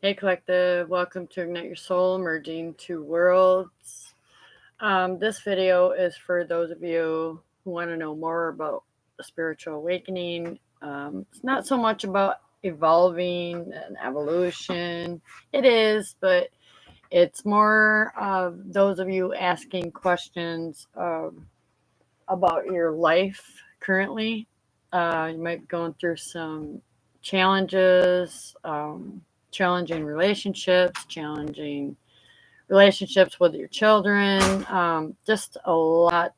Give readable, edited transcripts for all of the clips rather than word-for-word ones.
Hey, Collective, welcome to Ignite Your Soul, Merging Two Worlds. This video is for those of you who want to know more about the spiritual awakening. It's not so much about evolving and evolution. It is, but it's more of those of you asking questions about your life currently. You might be going through some challenges, challenging relationships with your children, just a lot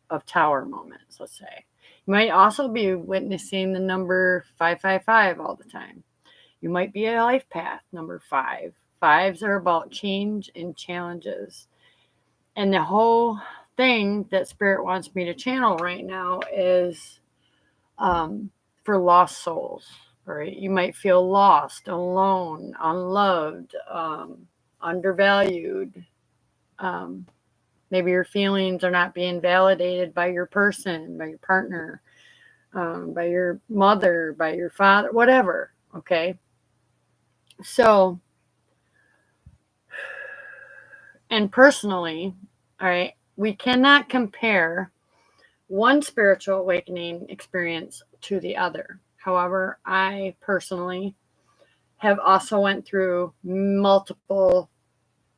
of tower moments, let's say. You might also be witnessing the number 555 all the time. You might be a life path number 5. Fives are about change and challenges. And the whole thing that Spirit wants me to channel right now is for lost souls, right? You might feel lost, alone, unloved, undervalued. Um, Maybe your feelings are not being validated by your person, by your partner, by your mother, by your father, whatever. Okay. So, and personally, all right, we cannot compare one spiritual awakening experience to the other. However, I personally have also went through multiple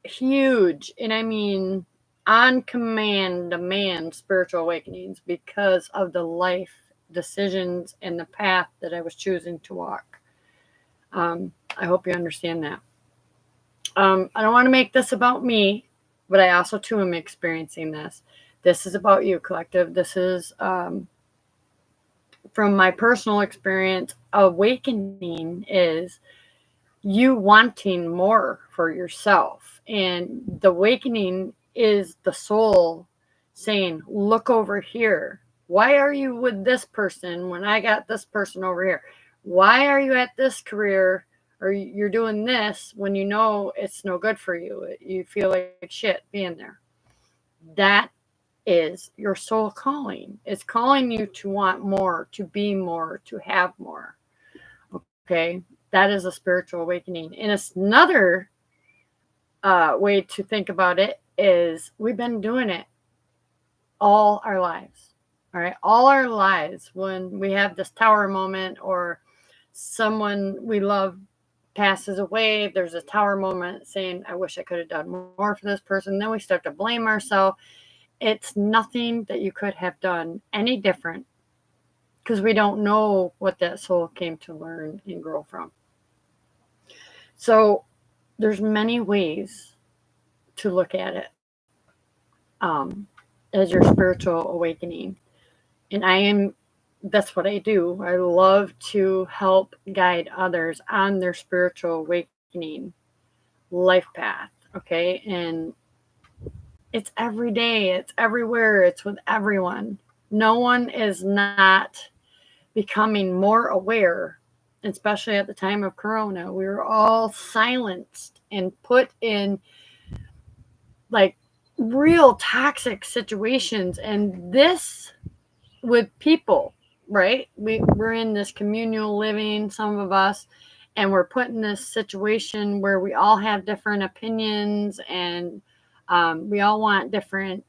huge, and I mean on command, demand spiritual awakenings because of the life decisions and the path that I was choosing to walk. I hope you understand that. I don't want to make this about me, but I also too am experiencing this. This is about you, Collective. This is from my personal experience. Awakening is you wanting more for yourself. And the awakening is the soul saying, look over here. Why are you with this person when I got this person over here? Why are you at this career or you're doing this when you know it's no good for you? You feel like shit being there. That is your soul calling. It's calling you to want more, to be more, to have more. Okay. That is a spiritual awakening. And it's another way to think about it is we've been doing it all our lives. All right. All our lives when we have this tower moment or someone we love passes away, there's a tower moment saying, I wish I could have done more for this person. Then we start to blame ourselves. It's nothing that you could have done any different because we don't know what that soul came to learn and grow from. So there's many ways to look at it as your spiritual awakening. And that's what I do. I love to help guide others on their spiritual awakening life path. Okay. And it's every day, it's everywhere, it's with everyone. No one is not becoming more aware, especially at the time of Corona. We were all silenced and put in like real toxic situations. And this with people, right? We're in this communal living, some of us, and we're put in this situation where we all have different opinions and we all want different,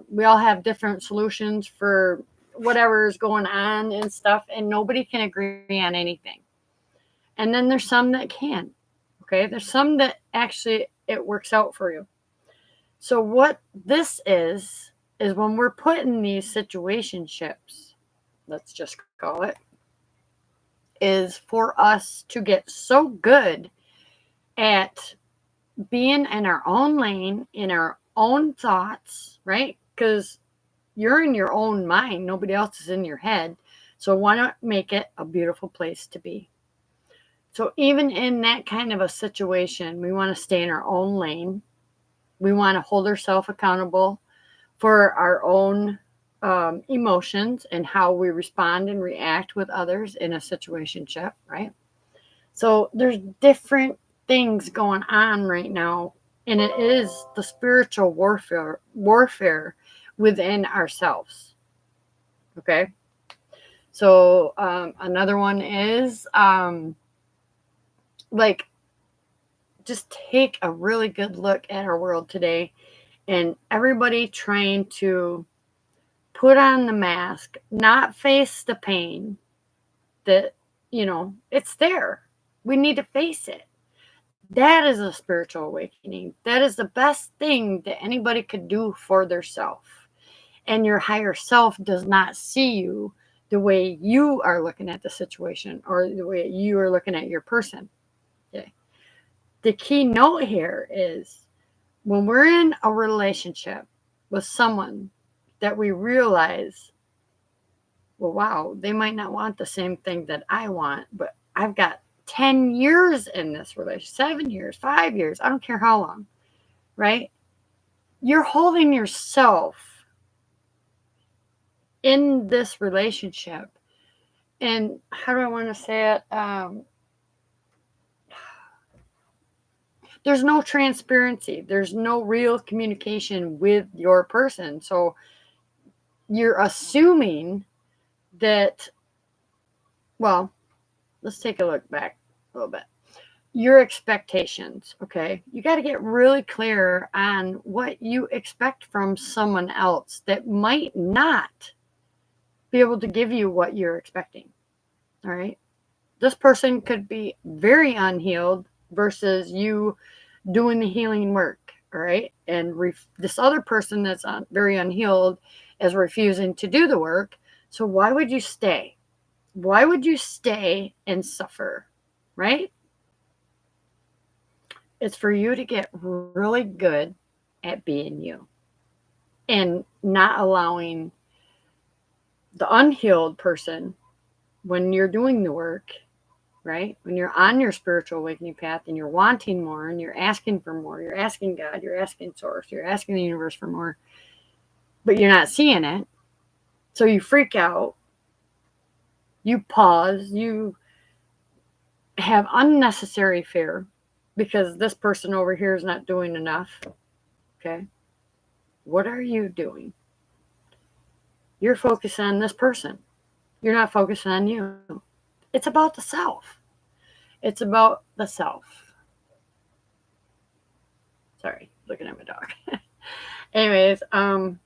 we all have different solutions for whatever is going on and stuff, and nobody can agree on anything. And then there's some that can. Okay, there's some that actually it works out for you. So what this is when we're put in these situationships, let's just call it, is for us to get so good at being in our own lane, in our own thoughts, right? Because you're in your own mind, nobody else is in your head. So why not make it a beautiful place to be? So even in that kind of a situation, we want to stay in our own lane. We want to hold ourselves accountable for our own emotions and how we respond and react with others in a situationship, right? So there's different things going on right now, and it is the spiritual warfare within ourselves. Okay. So another one is like just take a really good look at our world today, and everybody trying to put on the mask, not face the pain that, it's there. We need to face it. That is a spiritual awakening. That is the best thing that anybody could do for their self. And your higher self does not see you the way you are looking at the situation or the way you are looking at your person. Okay. The key note here is when we're in a relationship with someone that we realize, well, wow, they might not want the same thing that I want, but I've got 10 years in this relationship, 7 years, 5 years, I don't care how long, right? You're holding yourself in this relationship. And how do I want to say it? There's no transparency. There's no real communication with your person. So you're assuming that, well, let's take a look back a little bit. Your expectations, okay? You got to get really clear on what you expect from someone else that might not be able to give you what you're expecting, all right? This person could be very unhealed versus you doing the healing work, all right? And this other person that's very unhealed is refusing to do the work. So why would you stay? Why would you stay and suffer, right? It's for you to get really good at being you and not allowing the unhealed person, when you're doing the work, right? When you're on your spiritual awakening path and you're wanting more and you're asking for more, you're asking God, you're asking Source, you're asking the universe for more, but you're not seeing it. So you freak out, you pause, you have unnecessary fear because this person over here is not doing enough. Okay. What are you doing? You're focused on this person. You're not focused on you. It's about the self. It's about the self. Sorry, looking at my dog. Anyways,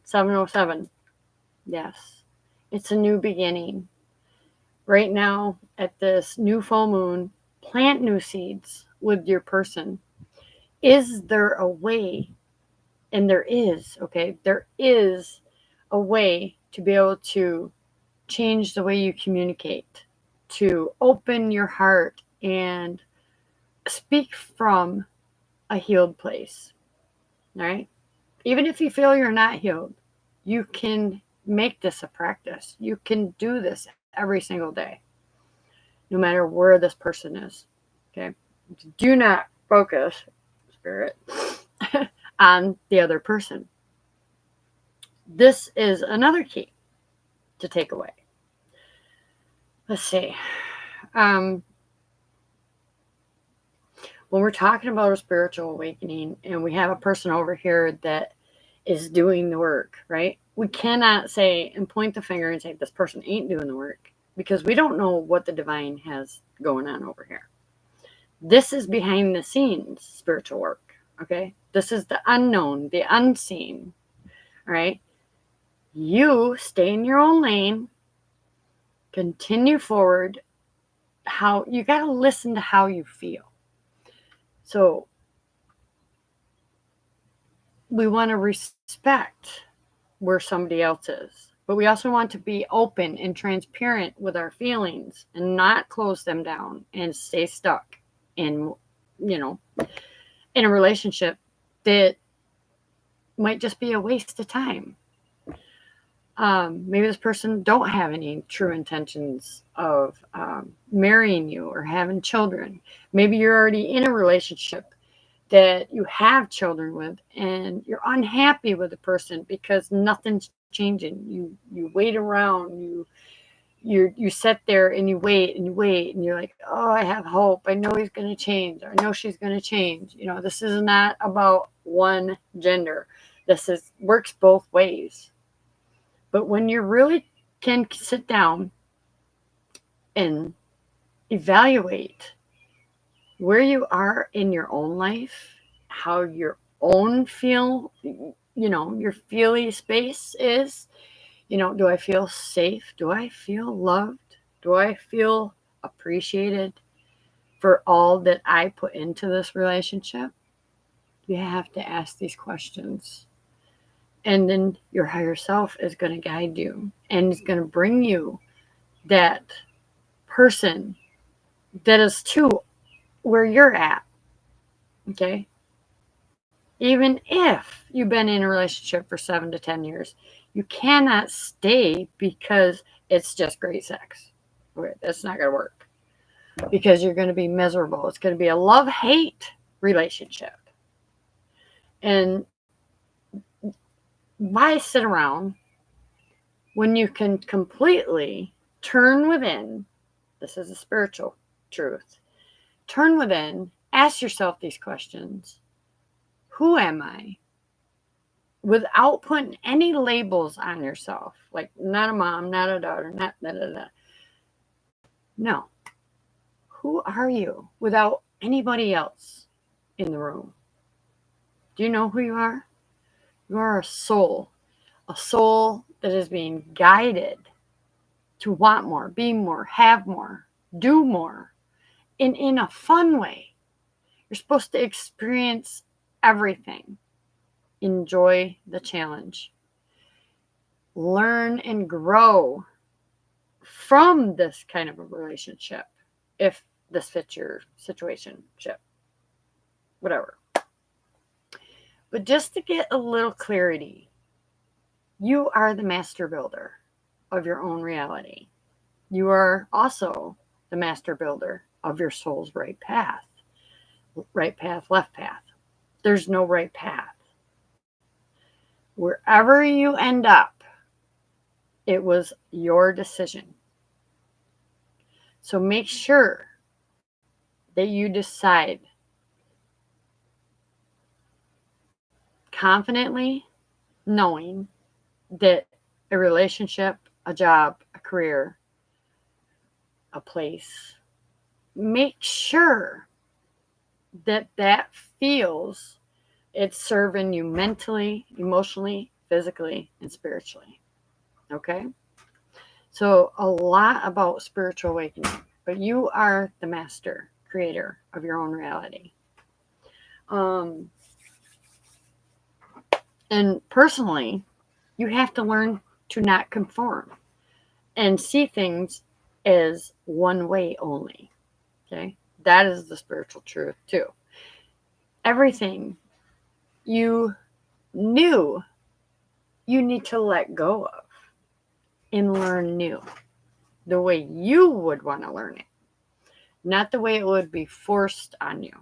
707. Yes. It's a new beginning. Right now, at this new full moon, plant new seeds with your person. Is there a way? And there is, okay? There is a way to be able to change the way you communicate, to open your heart and speak from a healed place, all right? Even if you feel you're not healed, you can make this a practice. You can do this every single day, no matter where this person is, okay? Do not focus, spirit, on the other person. This is another key to take away. Let's see. When we're talking about a spiritual awakening and we have a person over here that is doing the work, right? We cannot say and point the finger and say this person ain't doing the work because we don't know what the divine has going on over here. This is behind the scenes spiritual work, okay? This is the unknown, the unseen, all right? You stay in your own lane, continue forward. How you got to listen to how you feel. So we want to respect where somebody else is, but we also want to be open and transparent with our feelings and not close them down and stay stuck in, in a relationship that might just be a waste of time. Maybe this person don't have any true intentions of marrying you or having children. Maybe you're already in a relationship that you have children with and you're unhappy with the person because nothing's changing. You wait around, you sit there and you wait and you're like, oh, I have hope. I know he's going to change. I know she's going to change. This is not about one gender. This works both ways. But when you really can sit down and evaluate where you are in your own life, how your own your feely space is. Do I feel safe? Do I feel loved? Do I feel appreciated for all that I put into this relationship? You have to ask these questions. And then your higher self is going to guide you and is going to bring you that person that is to where you're at. Okay? Even if you've been in a relationship for 7 to 10 years, you cannot stay because it's just great sex. That's not going to work because you're going to be miserable. It's going to be a love-hate relationship. And why sit around when you can completely turn within? This is a spiritual truth. Turn within, ask yourself these questions. Who am I? Without putting any labels on yourself, like not a mom, not a daughter, not da da da. No. Who are you without anybody else in the room? Do you know who you are? You are a soul that is being guided to want more, be more, have more, do more, in a fun way. You're supposed to experience everything. Enjoy the challenge. Learn and grow from this kind of a relationship, if this fits your situationship, whatever. But just to get a little clarity, you are the master builder of your own reality. You are also the master builder of your soul's right path. Right path, left path. There's no right path. Wherever you end up, it was your decision. So make sure that you decide confidently, knowing that a relationship, a job, a career, a place, make sure that feels it's serving you mentally, emotionally, physically, and spiritually. Okay? So a lot about spiritual awakening, but you are the master creator of your own reality. And personally, you have to learn to not conform and see things as one way only. Okay? That is the spiritual truth too. Everything you knew, you need to let go of and learn new. The way you would want to learn it, not the way it would be forced on you.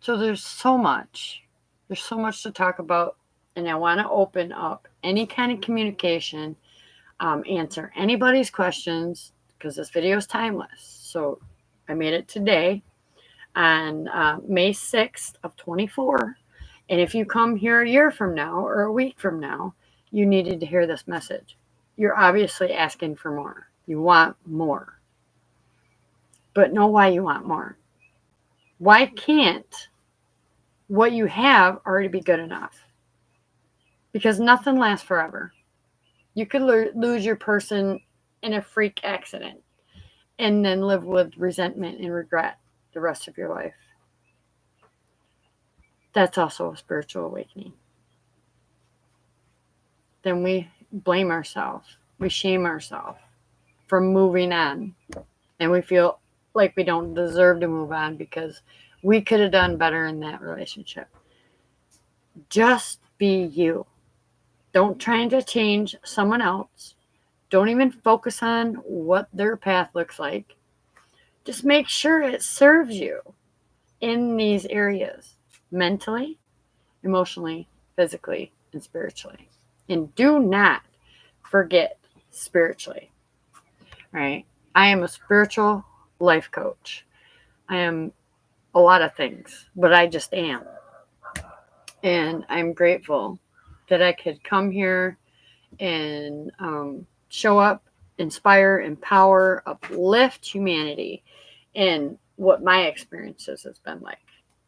So there's so much to talk about, and I want to open up any kind of communication, answer anybody's questions, because this video is timeless. So I made it today on May 6th of 24. And if you come here a year from now or a week from now, you needed to hear this message. You're obviously asking for more. You want more. But know why you want more. Why can't what you have already be good enough? Because nothing lasts forever. You could lose your person in a freak accident and then live with resentment and regret the rest of your life. That's also a spiritual awakening. Then we blame ourselves. We shame ourselves for moving on. And we feel like we don't deserve to move on because we could have done better in that relationship. Just be you. Don't try to change someone else. Don't even focus on what their path looks like. Just make sure it serves you in these areas, mentally, emotionally, physically, and spiritually. And do not forget spiritually. Right? I am a spiritual life coach. I am a lot of things, but I just am. And I'm grateful that I could come here and show up inspire, empower, uplift humanity in what my experiences has been like.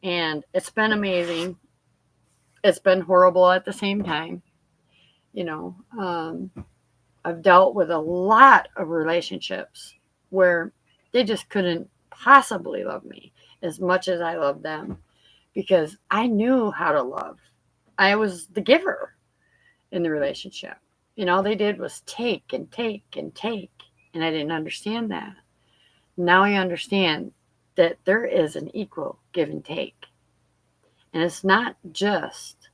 And it's been amazing. It's been horrible at the same time. You know, I've dealt with a lot of relationships where they just couldn't possibly love me as much as I love them because I knew how to love. I was the giver in the relationship. And all they did was take and take and take. And I didn't understand that. Now I understand that there is an equal give and take. And it's not just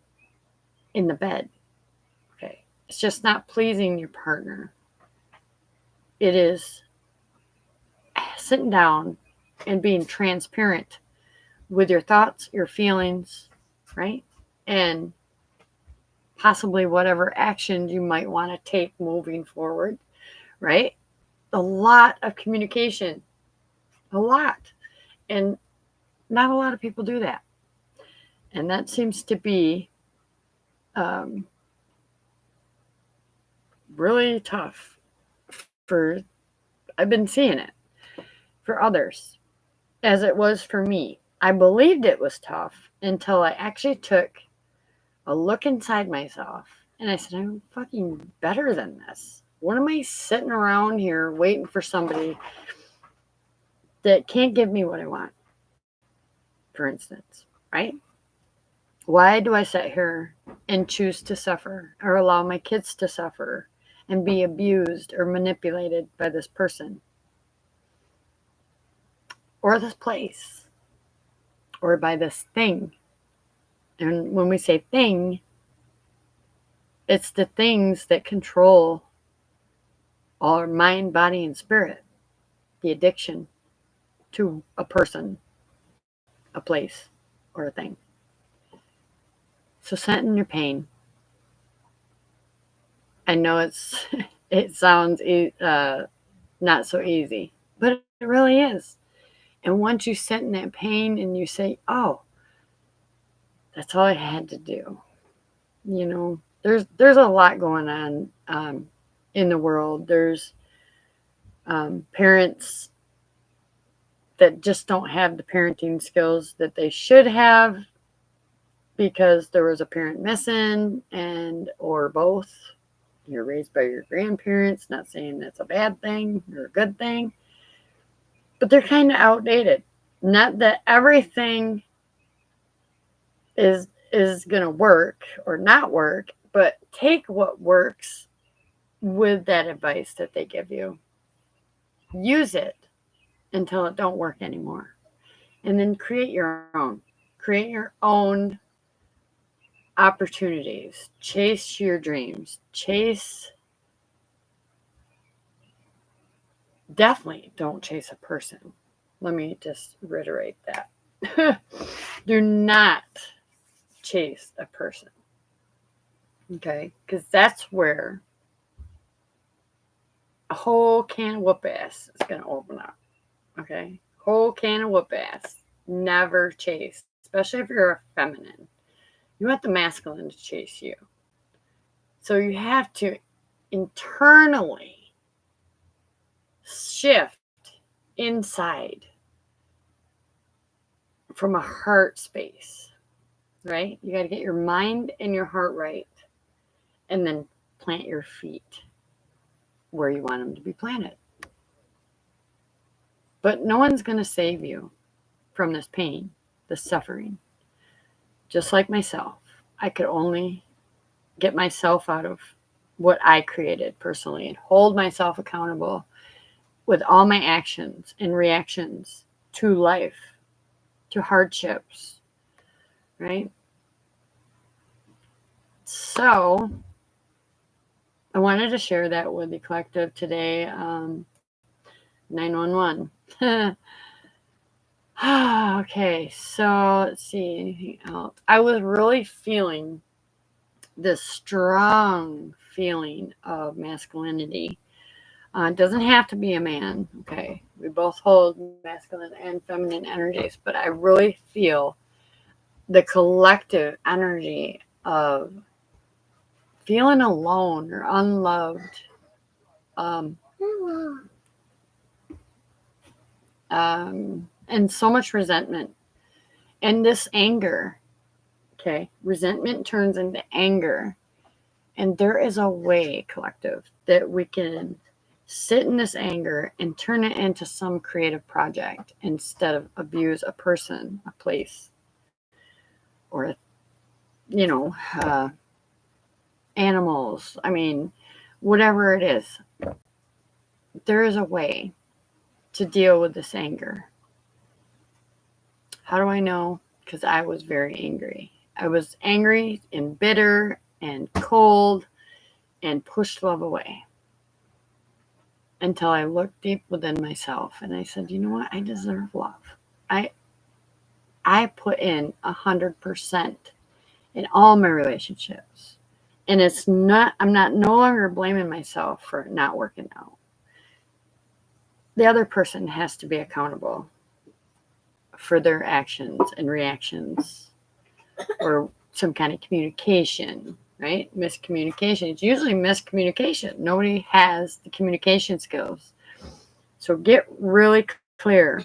in the bed. Okay. It's just not pleasing your partner. It is sitting down and being transparent with your thoughts, your feelings, right? And possibly whatever actions you might want to take moving forward, right? A lot of communication, a lot. And not a lot of people do that. And that seems to be really tough for, I've been seeing it for others as it was for me. I believed it was tough until I actually took a look inside myself and I said, I'm fucking better than this. What am I sitting around here waiting for somebody that can't give me what I want, for instance, right? Why do I sit here and choose to suffer or allow my kids to suffer and be abused or manipulated by this person or this place or by this thing? And when we say thing, it's the things that control our mind, body, and spirit. The addiction to a person, a place, or a thing. So sit in your pain. I know it sounds not so easy, but it really is. And once you sit in that pain and you say, "Oh, that's all I had to do," you know, there's a lot going on in the world. There's parents that just don't have the parenting skills that they should have because there was a parent missing and or both. You're raised by your grandparents, not saying that's a bad thing or a good thing, but they're kind of outdated. Not that everything is going to work or not work, but take what works with that advice that they give you. Use it until it don't work anymore. And then create your own. Create your own opportunities. Chase your dreams. Definitely don't chase a person. Let me just reiterate that. Do not chase a person. Okay? Because that's where a whole can of whoop ass is going to open up. Okay? Whole can of whoop ass. Never chase, especially if you're a feminine. You want the masculine to chase you. So you have to internally shift inside from a heart space, right? You got to get your mind and your heart right and then plant your feet where you want them to be planted. But no one's going to save you from this pain, this suffering. Just like myself, I could only get myself out of what I created personally and hold myself accountable with all my actions and reactions to life, to hardships, right? So I wanted to share that with the collective today. 911. Okay, so let's see, anything else? I was really feeling this strong feeling of masculinity. It doesn't have to be a man, okay? We both hold masculine and feminine energies, but I really feel the collective energy of feeling alone or unloved, And so much resentment. And this anger, okay, resentment turns into anger. And there is a way, collective, that we can sit in this anger and turn it into some creative project instead of abuse a person, a place, or, you know, animals. I mean, whatever it is, there is a way to deal with this anger. How do I know? Because I was very angry. I was angry and bitter and cold and pushed love away until I looked deep within myself and I said, you know what? I deserve love. I put in 100% in all my relationships. And it's not, I'm not no longer blaming myself for it not working out. The other person has to be accountable for their actions and reactions or some kind of communication, right? Miscommunication. It's usually miscommunication. Nobody has the communication skills. So get really clear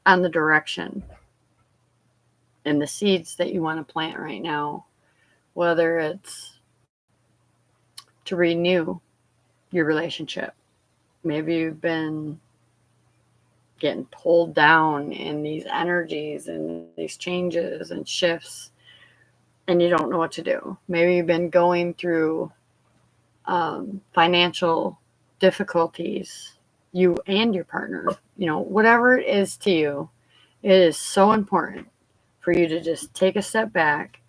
on the direction and the seeds that you want to plant right now, whether it's to renew your relationship. Maybe you've been getting pulled down in these energies and these changes and shifts, and you don't know what to do. Maybe you've been going through financial difficulties, you and your partner, you know, whatever it is to you, it is so important for you to just take a step back,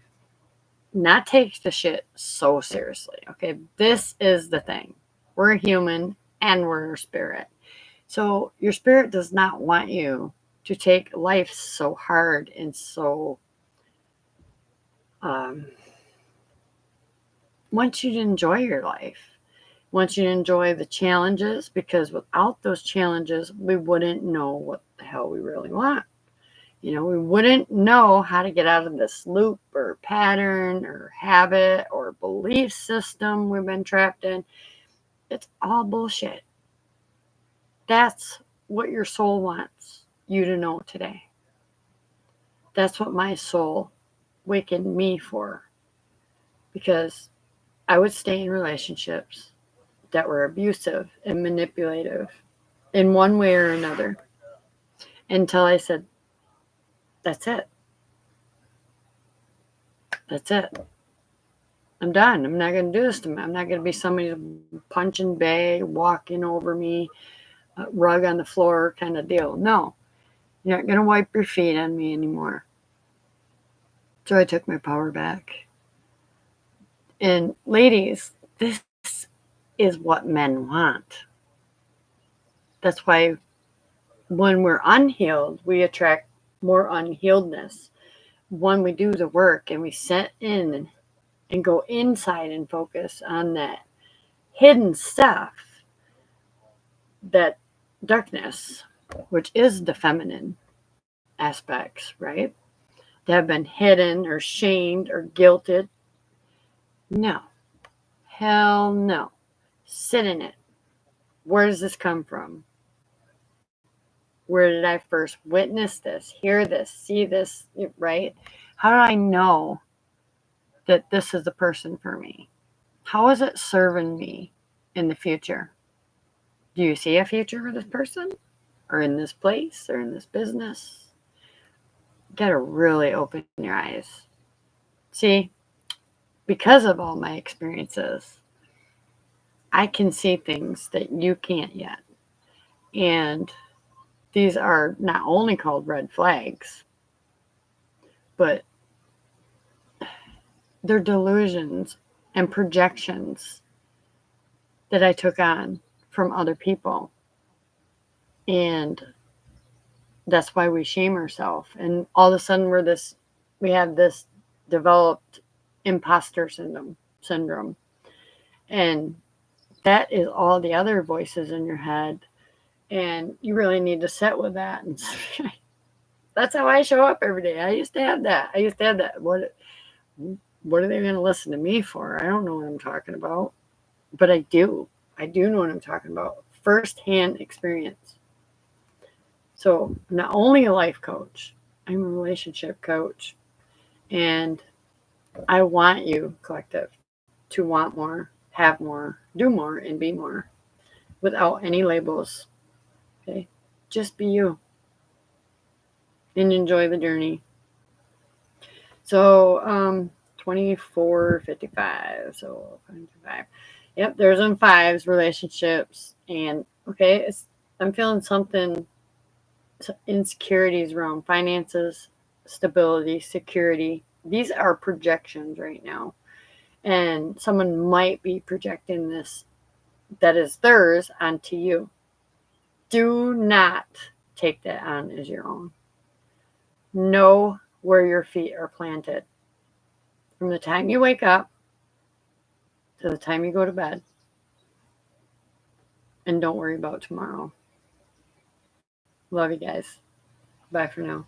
not take the shit so seriously. Okay, this is the thing. We're a human and we're a spirit. So your spirit does not want you to take life so hard and so wants you to enjoy your life. Wants you to enjoy the challenges, because without those challenges, we wouldn't know what the hell we really want. You know, we wouldn't know how to get out of this loop or pattern or habit or belief system we've been trapped in. It's all bullshit. That's what your soul wants you to know today. That's what my soul wakened me for. Because I would stay in relationships that were abusive and manipulative in one way or another until I said, that's it. That's it. I'm done. I'm not going to do this to me. I'm not going to be somebody's punching bag, walking over me, rug on the floor kind of deal. No, you're not going to wipe your feet on me anymore. So I took my power back. And ladies, this is what men want. That's why when we're unhealed, we attract more unhealedness. When we do the work and we set in and go inside and focus on that hidden stuff, that darkness, which is the feminine aspects, right? That have been hidden or shamed or guilted. No. Hell no. Sit in it. Where does this come from? Where did I first witness this, hear this, see this, right? How do I know that this is the person for me? How is it serving me in the future? Do you see a future for this person? Or in this place? Or in this business? You gotta really open your eyes. See, because of all my experiences, I can see things that you can't yet. And these are not only called red flags, but they're delusions and projections that I took on from other people. And that's why we shame ourselves. And all of a sudden we have this developed imposter syndrome. And that is all the other voices in your head. And you really need to sit with that. And that's how I show up every day. I used to have that. What are they going to listen to me for? I don't know what I'm talking about. But I do. I do know what I'm talking about. First-hand experience. So I'm not only a life coach, I'm a relationship coach. And I want you, collective, to want more, have more, do more, and be more without any labels. Okay? Just be you and enjoy the journey. So 2455. So 55. Yep, there's on fives, relationships, and okay, I'm feeling something, insecurities around finances, stability, security. These are projections right now. And someone might be projecting this that is theirs onto you. Do not take that on as your own. Know where your feet are planted. From the time you wake up to the time you go to bed. And don't worry about tomorrow. Love you guys. Bye for now.